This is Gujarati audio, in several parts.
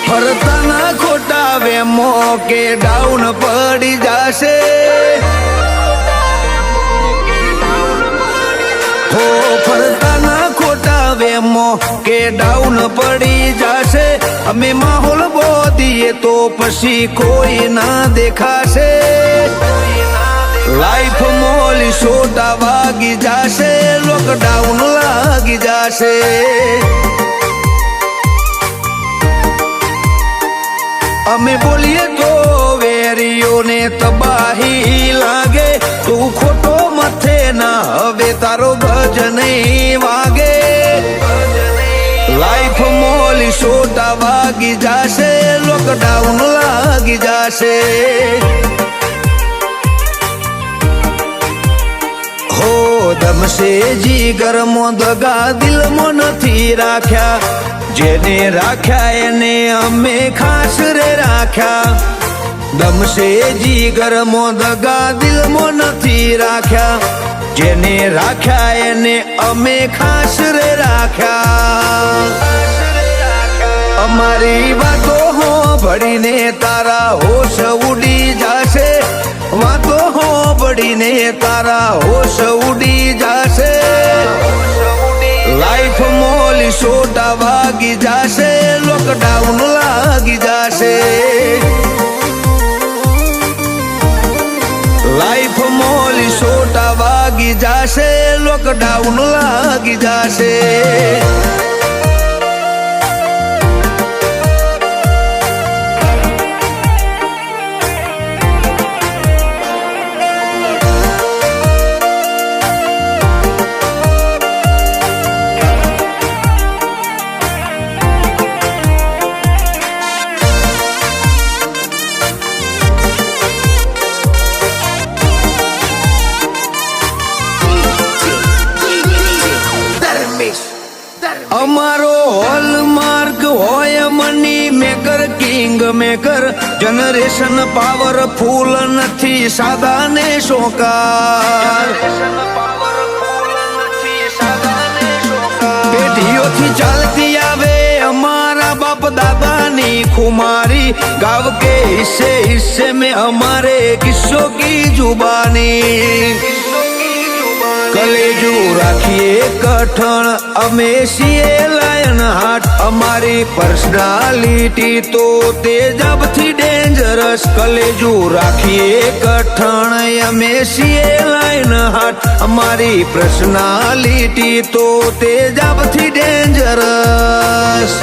ફરતાના ખોટા વેમો કે ડાઉન પડી જશે હો ફરતાના ખોટા વેમો કે ડાઉન પડી જશે અમે માહોલ બોધીએ તો પછી કોઈ ના દેખાશે લાઈફ મોલી સોટા વાગી જશે લોકડાઉન લાગી જશે અમે બોલીએ તો વેરીઓને તબાહી લાગે તું ખોટો મથે ના હવે તારો ગજ નહીં વાગે લાઈફ મોલી સોટા વાગી જશે લોકડાઉન લાગી જશે હો દમશે જીગર મો દગા દિલમાં નથી રાખ્યા જેને રાખ્યા એને અમે ખાસ રે રાખ્યા દમશે જીગર મો દગા દિલમાં નથી રાખ્યા જેને રાખ્યા એને અમે ખાસ રે રાખ્યા અમારી વાતો હો ભળીને તારા હોશ ઉડી જશે વાતો હો ભળીને તારા હોશ ઉડી જશે લાઈફ મોલી સોટા વાગી જશે લોકડાઉન લાગી જશે લાઈફ મોલી સોટા વાગી જશે લોકડાઉન લાગી જશે અમારો હોલમાર્ક હોય money maker king maker generation powerful નથી સાદા ને શોકાર પેઢીઓથી ચાલતી આવે અમારા બાપ દાદાની ખુમારી ગાવ કે હિસ્સે હિસ્સે में हमारे किस्सों की जुबानी कलेजू રાખીએ કઠણ અમે છીએ લાયન હાટ અમારી પર્સનાલિટી તો તેજબથી ડેન્જરસ કલેજુ રાખીએ કઠણ અમે છીએ લાયન હાટ અમારી પર્સનાલિટી તો તેજબથી ડેન્જરસ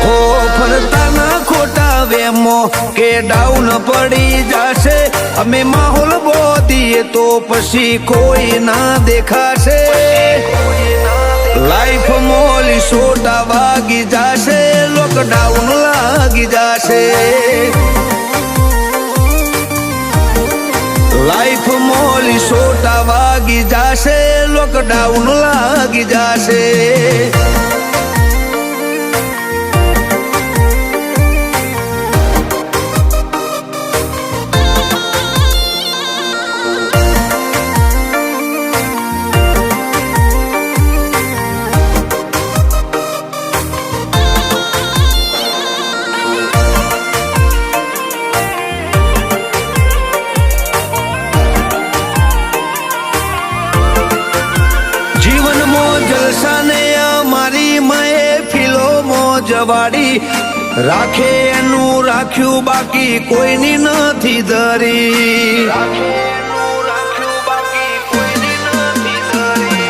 હો ફરતાના ખોટા વેમો કે ડાઉન પડી જશે અમે માહોલ બોધીએ તો પછી કોઈ ના દેખાશે લાઈફ મોલી સોટા વાગી જશે લોકડાઉન લાગી જશે લાઈફ મોલી સોટા વાગી જશે લોકડાઉન લાગી જશે જવાડી રાખે એનું રાખ્યું બાકી કોઈની નથી ધરી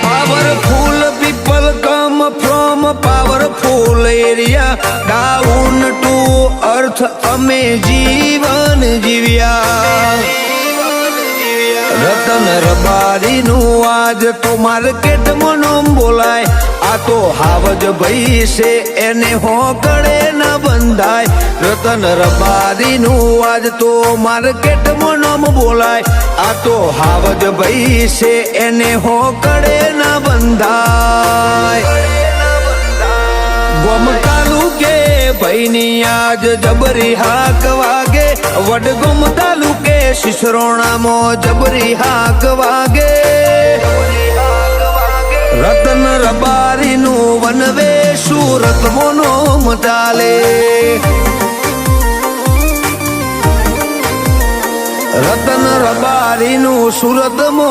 powerful people come from powerful area down to earth અમે જીવન જીવ્યા રતન રબારી નું આજ તો માર્કેટમાં નામ બોલાય આ તો હાવજ ભાઈ છે એને હોકડે ના ના બંધાય. રતન રબારીનું આજ તો માર્કેટમાં નામ બોલાય. આ તો હાવજ ભાઈ છે એને હોકડે ના બંધાય. ગોમ તાલુકે ભાઈની આજ જબરી હાક વાગે. વડગામ તાલુકે શિશરોણામાં જબરી હાક વાગે. રતન રબારીનું વનવે સુરત મોનો મચાલે. રતન રબારીનું સુરત મો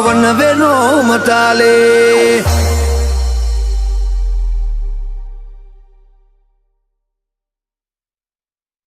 વનવે નો મચાલે.